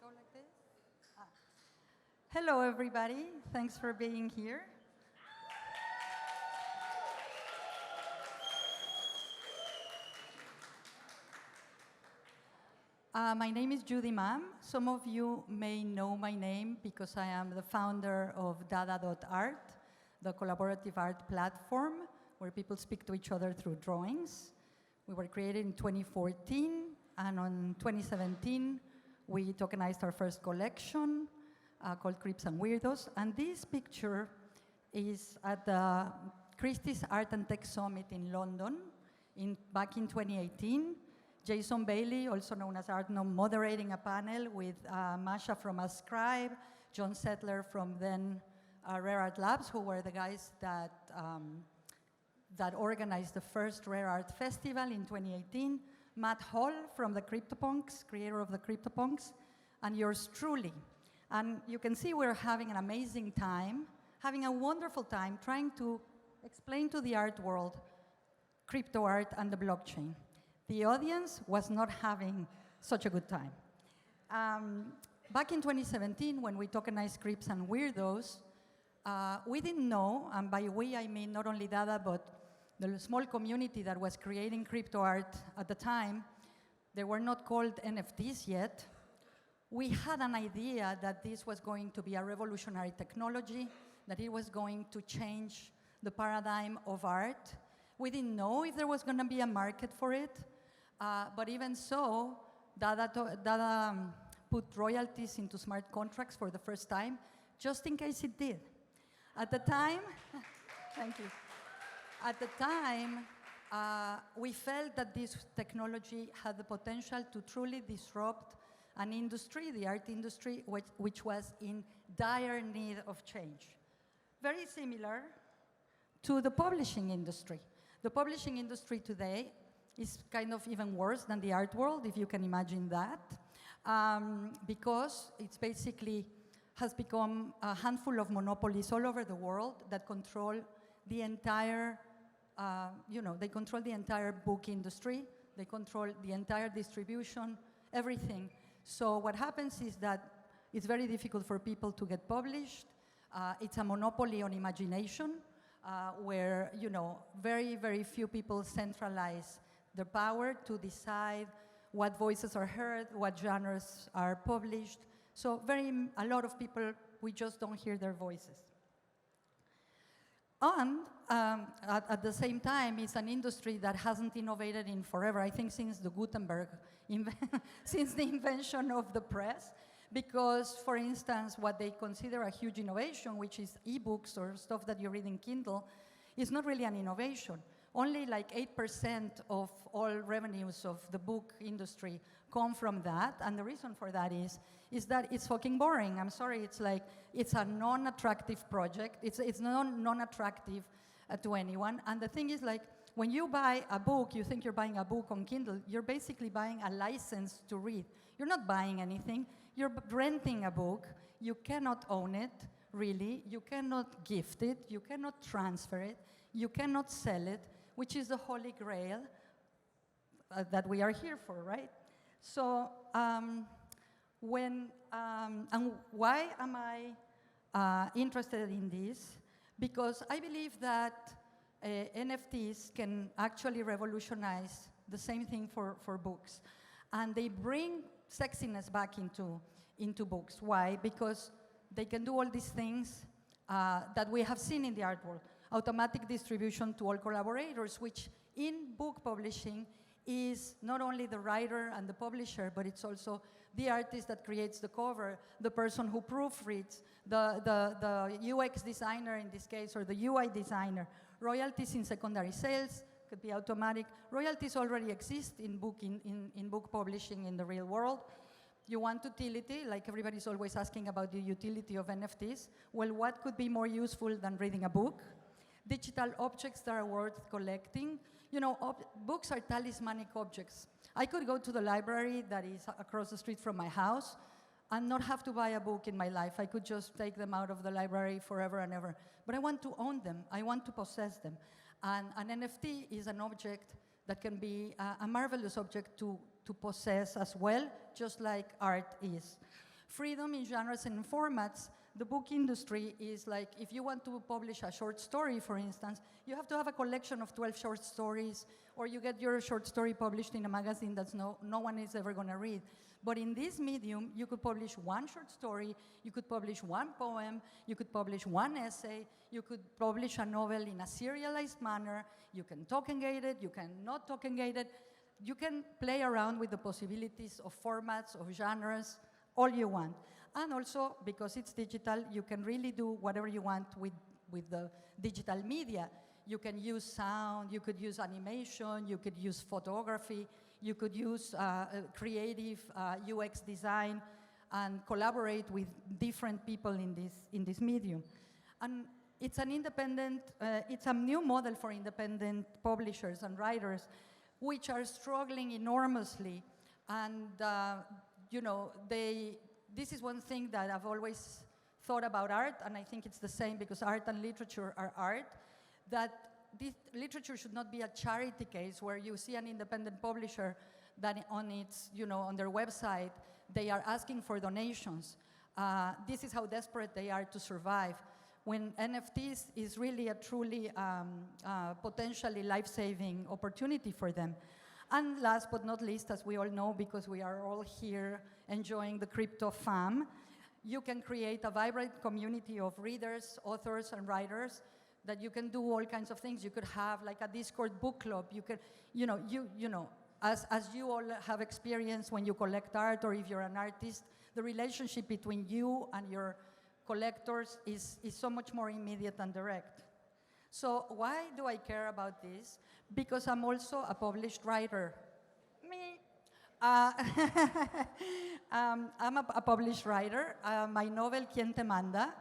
Go like this? Ah. Hello, everybody. Thanks for being here. My name is Judy Mam. Some of you may know my name because I am the founder of DADA.art, the collaborative art platform where people speak to each other through drawings. We were created in 2014, and on 2017, we tokenized our first collection called Creeps and Weirdos. And this picture is at the Christie's Art and Tech Summit in London back in 2018. Jason Bailey, also known as Artnom, moderating a panel with Masha from Ascribe, John Settler from then Rare Art Labs, who were the guys that organized the first Rare Art Festival in 2018, Matt Hall from the CryptoPunks, creator of the CryptoPunks, and yours truly. And you can see we're having an amazing time, having a wonderful time trying to explain to the art world crypto art and the blockchain. The audience was not having such a good time. Back in 2017, when we tokenized Creeps and Weirdos, we didn't know, and by we I mean not only Dada, but the small community that was creating crypto art at the time. They were not called NFTs yet. We had an idea that this was going to be a revolutionary technology, that it was going to change the paradigm of art. We didn't know if there was going to be a market for it, but even so, Dada put royalties into smart contracts for the first time, just in case it did. At the time, thank you. At the time, we felt that this technology had the potential to truly disrupt an industry, the art industry, which was in dire need of change. Very similar to the publishing industry. The publishing industry today is kind of even worse than the art world, if you can imagine that, because it's basically has become a handful of monopolies all over the world that control the entire, they control the entire book industry, they control the entire distribution, everything. So what happens is that it's very difficult for people to get published. It's a monopoly on imagination, where very, very few people centralize the power to decide what voices are heard, what genres are published. So a lot of people, we just don't hear their voices. And at the same time, it's an industry that hasn't innovated in forever, I think since the Gutenberg, since the invention of the press. Because, for instance, what they consider a huge innovation, which is ebooks or stuff that you read in Kindle, is not really an innovation. Only like 8% of all revenues of the book industry come from that, and the reason for that is that it's fucking boring. I'm sorry, it's a non-attractive project. It's non-attractive to anyone, and the thing is, like, when you buy a book, you think you're buying a book on Kindle, you're basically buying a license to read. You're not buying anything, you're renting a book. You cannot own it, really. You cannot gift it, you cannot transfer it, you cannot sell it, which is the holy grail that we are here for, right? So and why am I interested in this? Because I believe that NFTs can actually revolutionize the same thing for books. And they bring sexiness back into books. Why? Because they can do all these things that we have seen in the art world. Automatic distribution to all collaborators, which in book publishing is not only the writer and the publisher, but it's also the artist that creates the cover, the person who proofreads, the UX designer in this case, or the UI designer. Royalties in secondary sales could be automatic. Royalties already exist in book publishing in the real world. You want utility, like everybody's always asking about the utility of NFTs. Well, what could be more useful than reading a book? Digital objects that are worth collecting. Books are talismanic objects. I could go to the library that is across the street from my house and not have to buy a book in my life. I could just take them out of the library forever and ever. But I want to own them. I want to possess them. And an NFT is an object that can be a marvelous object to possess as well, just like art is. Freedom in genres and formats. The book industry is like, if you want to publish a short story, for instance, you have to have a collection of 12 short stories, or you get your short story published in a magazine that no one is ever going to read. But in this medium, you could publish one short story, you could publish one poem, you could publish one essay, you could publish a novel in a serialized manner, you can tokengate it, you can not tokengate it, you can play around with the possibilities of formats, of genres, all you want. And also, because it's digital, you can really do whatever you want with the digital media. You can use sound, you could use animation, you could use photography, you could use creative UX design, and collaborate with different people in this medium. And it's an independent, it's a new model for independent publishers and writers, which are struggling enormously. And you know, this is one thing that I've always thought about art, and I think it's the same because art and literature are art, that this literature should not be a charity case where you see an independent publisher that on its, you know, on their website, they are asking for donations. This is how desperate they are to survive. When NFTs is really a truly potentially life-saving opportunity for them. And last but not least, as we all know, because we are all here enjoying the crypto fam, you can create a vibrant community of readers, authors, and writers that you can do all kinds of things. You could have like a Discord book club. You can, you know, as you all have experienced when you collect art, or if you're an artist, the relationship between you and your collectors is so much more immediate and direct. So why do I care about this? Because I'm also a published writer. Me. I'm a published writer. My novel, Quién, manda,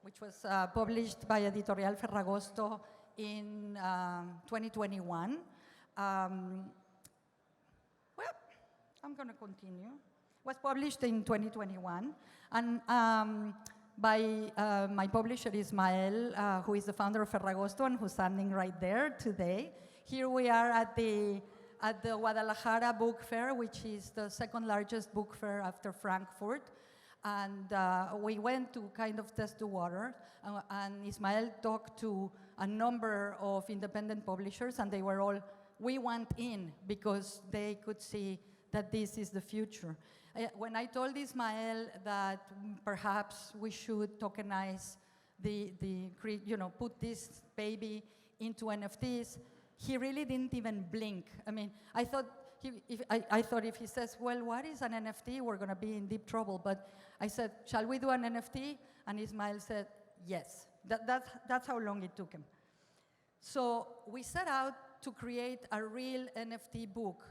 which was published by Editorial Ferragosto in 2021. Well, I'm going to continue. Was published in 2021, and by my publisher Ismael, who is the founder of Ferragosto and who's standing right there today. Here we are at the Guadalajara Book Fair, which is the second largest book fair after Frankfurt. And we went to kind of test the water, and Ismael talked to a number of independent publishers, and they were all, we want in, because they could see that this is the future. When I told Ismael that perhaps we should tokenize put this baby into NFTs, he really didn't even blink. I mean, I thought if he says, well, what is an NFT? We're going to be in deep trouble. But I said, shall we do an NFT? And Ismael said, yes. That's how long it took him. So we set out to create a real NFT book.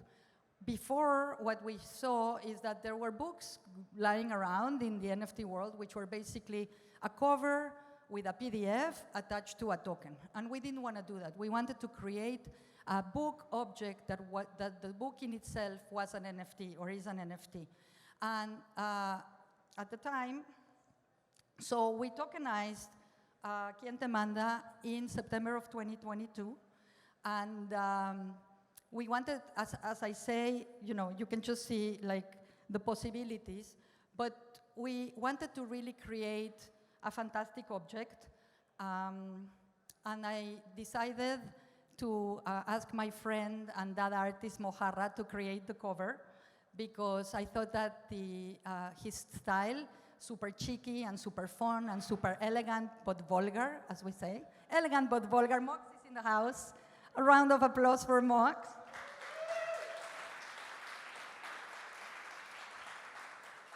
Before, what we saw is that there were books lying around in the NFT world, which were basically a cover with a PDF attached to a token. And we didn't want to do that. We wanted to create a book object that the book in itself was an NFT, or is an NFT. And at the time, so we tokenized Quién, manda in September of 2022. And we wanted, as I say, you know, you can just see like the possibilities, but we wanted to really create a fantastic object. And I decided to ask my friend and DADA artist Mojarra to create the cover, because I thought that his style, super cheeky and super fun and super elegant but vulgar, as we say. Elegant but vulgar. Mox is in the house. A round of applause for Mox.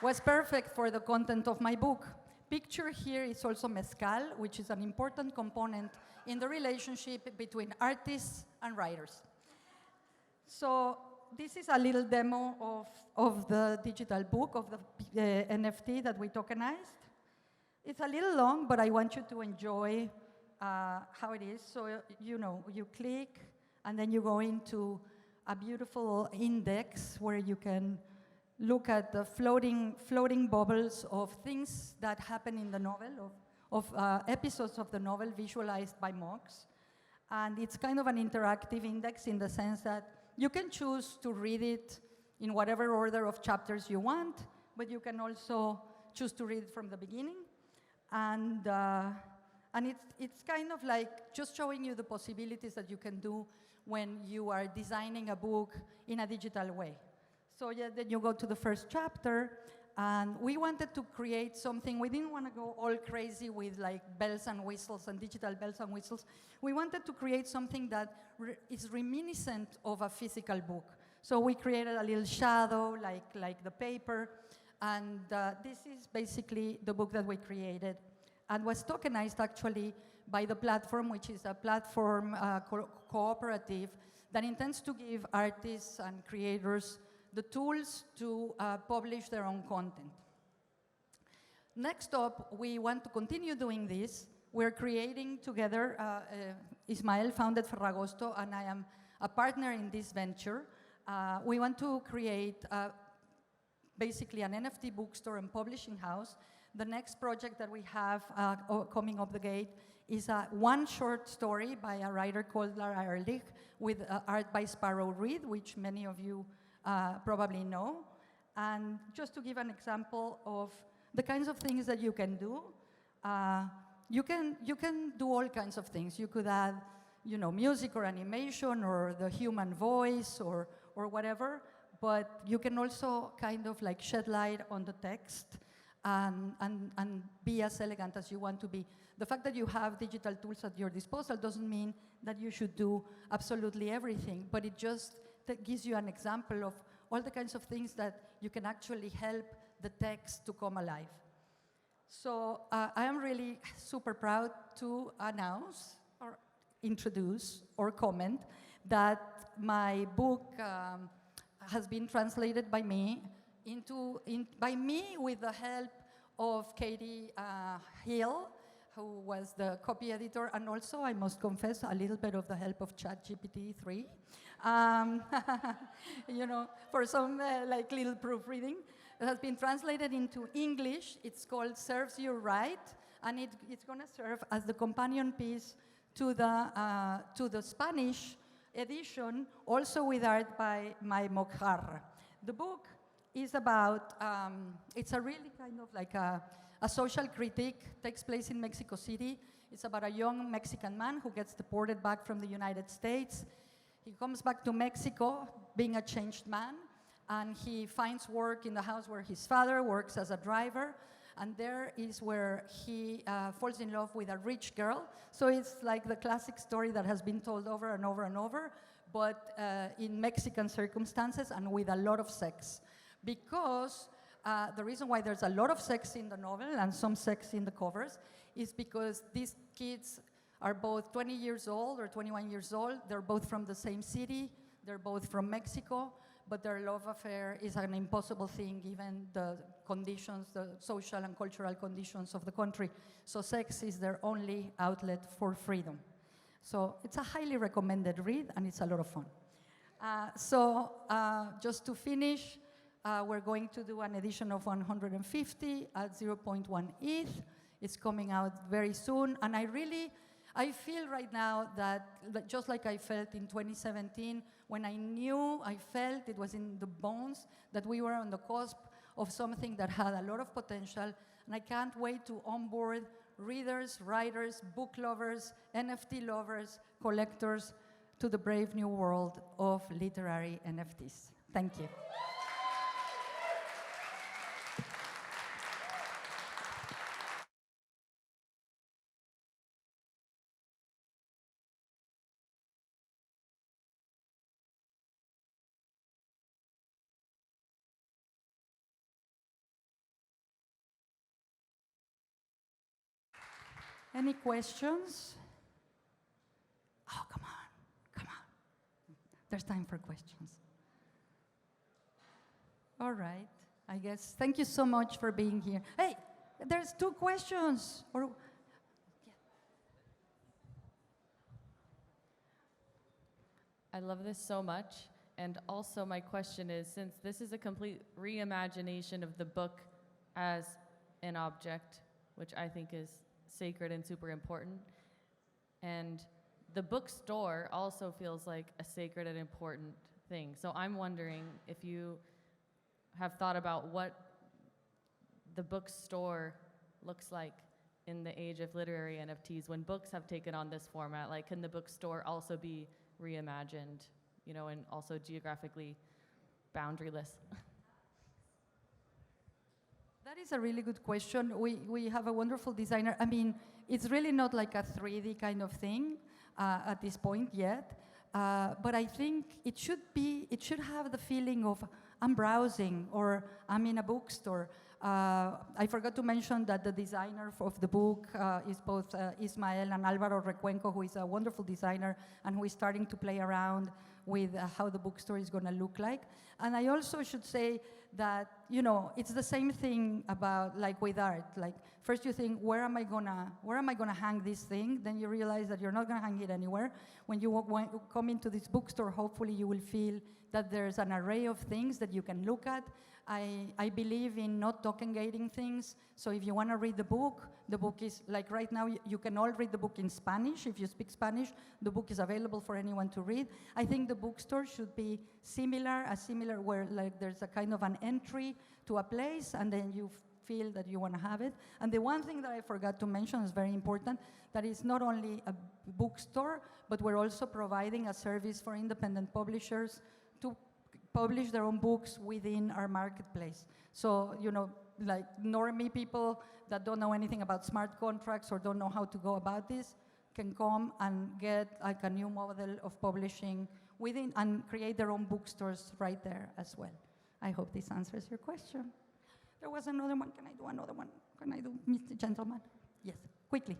Was perfect for the content of my book. Picture here is also mezcal, which is an important component in the relationship between artists and writers. So this is a little demo of the digital book, of the NFT that we tokenized. It's a little long, but I want you to enjoy how it is. So, you know, you click, and then you go into a beautiful index where you can look at the floating bubbles of things that happen in the novel, of episodes of the novel visualized by Mox. And it's kind of an interactive index in the sense that you can choose to read it in whatever order of chapters you want, but you can also choose to read it from the beginning. And it's kind of like just showing you the possibilities that you can do when you are designing a book in a digital way. So yeah, then you go to the first chapter, and we wanted to create something. We didn't want to go all crazy with like bells and whistles and digital bells and whistles. We wanted to create something that is reminiscent of a physical book. So we created a little shadow, like the paper, and this is basically the book that we created, and was tokenized actually by the platform, which is a platform cooperative that intends to give artists and creators the tools to publish their own content. Next up, we want to continue doing this. We're creating together, Ismael founded Ferragosto, and I am a partner in this venture. We want to create basically an NFT bookstore and publishing house. The next project that we have coming up the gate is one short story by a writer called Lara Ehrlich with art by Sparrow Reed, which many of you probably know. And just to give an example of the kinds of things that you can do, you can do all kinds of things. You could add, music or animation or the human voice or whatever, but you can also kind of like shed light on the text and be as elegant as you want to be. The fact that you have digital tools at your disposal doesn't mean that you should do absolutely everything, but it just gives you an example of all the kinds of things that you can actually help the text to come alive. So I am really super proud to announce or introduce or comment that my book has been translated by me with the help of Katie Hill, who was the copy editor, and also, I must confess, a little bit of the help of ChatGPT 3, for some like little proofreading. It has been translated into English. It's called Serves You Right, and it's going to serve as the companion piece to the Spanish edition, also with art by Mai Mokhar. The book is about, it's a really kind of like a social critique, takes place in Mexico City. It's about a young Mexican man who gets deported back from the United States. He comes back to Mexico being a changed man, and he finds work in the house where his father works as a driver, and there is where he falls in love with a rich girl. So it's like the classic story that has been told over and over and over, but in Mexican circumstances and with a lot of sex. Because the reason why there's a lot of sex in the novel and some sex in the covers is because these kids are both 20 years old or 21 years old. They're both from the same city. They're both from Mexico, but their love affair is an impossible thing given the conditions, the social and cultural conditions of the country. So sex is their only outlet for freedom. So it's a highly recommended read, and it's a lot of fun. Just to finish, we're going to do an edition of 150 at 0.1 ETH. It's coming out very soon, and I feel right now that just like I felt in 2017, when I felt it was in the bones that we were on the cusp of something that had a lot of potential, and I can't wait to onboard readers, writers, book lovers, NFT lovers, collectors to the brave new world of literary NFTs. Thank you. Any questions? Oh, come on. There's time for questions. All right, I guess. Thank you so much for being here. Hey, there's 2 questions. I love this so much. And also my question is, since this is a complete reimagination of the book as an object, which I think is sacred and super important, and the bookstore also feels like a sacred and important thing. So I'm wondering if you have thought about what the bookstore looks like in the age of literary NFTs when books have taken on this format. Like, can the bookstore also be reimagined, you know, and also geographically boundaryless? That is a really good question. We have a wonderful designer. I mean, it's really not like a 3D kind of thing at this point yet. But I think it should have the feeling of I'm browsing or I'm in a bookstore. I forgot to mention that the designer of the book is both Ismael and Álvaro Recuenco, who is a wonderful designer and who is starting to play around with how the bookstore is going to look like. And I also should say that, you know, it's the same thing about like with art. Like first you think, where am I gonna hang this thing? Then you realize that you're not gonna hang it anywhere. When you come into this bookstore, hopefully you will feel that there's an array of things that you can look at. I believe in not token-gating things. So if you want to read the book is, like right now, you can all read the book in Spanish. If you speak Spanish, the book is available for anyone to read. I think the bookstore should be similar where like there's a kind of an entry to a place, and then you feel that you want to have it. And the one thing that I forgot to mention is very important, that is not only a bookstore, but we're also providing a service for independent publishers to publish their own books within our marketplace. So, you know, like normie people that don't know anything about smart contracts or don't know how to go about this can come and get like a new model of publishing within and create their own bookstores right there as well. I hope this answers your question. There was another one. Can I do another one? Can I do, Mr. Gentleman? Yes, quickly.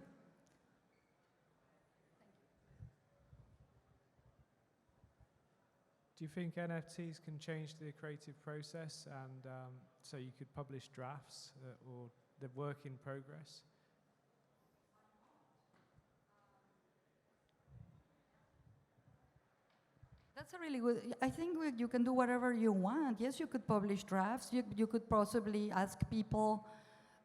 Do you think NFTs can change the creative process and so you could publish drafts or the work in progress? That's a really good, I think you can do whatever you want. Yes, you could publish drafts. You could possibly ask people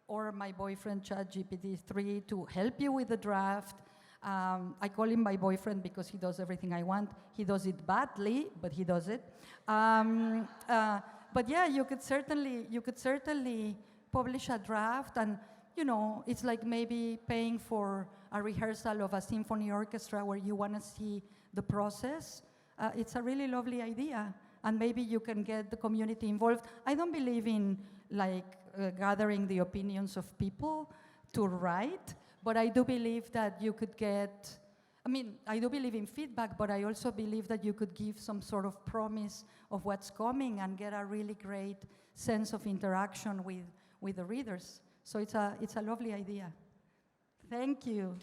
or my boyfriend ChatGPT-3 to help you with the draft. I call him my boyfriend because he does everything I want. He does it badly, but he does it. But yeah, you could certainly publish a draft, and you know, it's like maybe paying for a rehearsal of a symphony orchestra where you want to see the process. It's a really lovely idea, and maybe you can get the community involved. I don't believe in like gathering the opinions of people to write. But I do believe that you could get, I mean, I do believe in feedback, but I also believe that you could give some sort of promise of what's coming and get a really great sense of interaction with the readers. So it's a lovely idea. Thank you.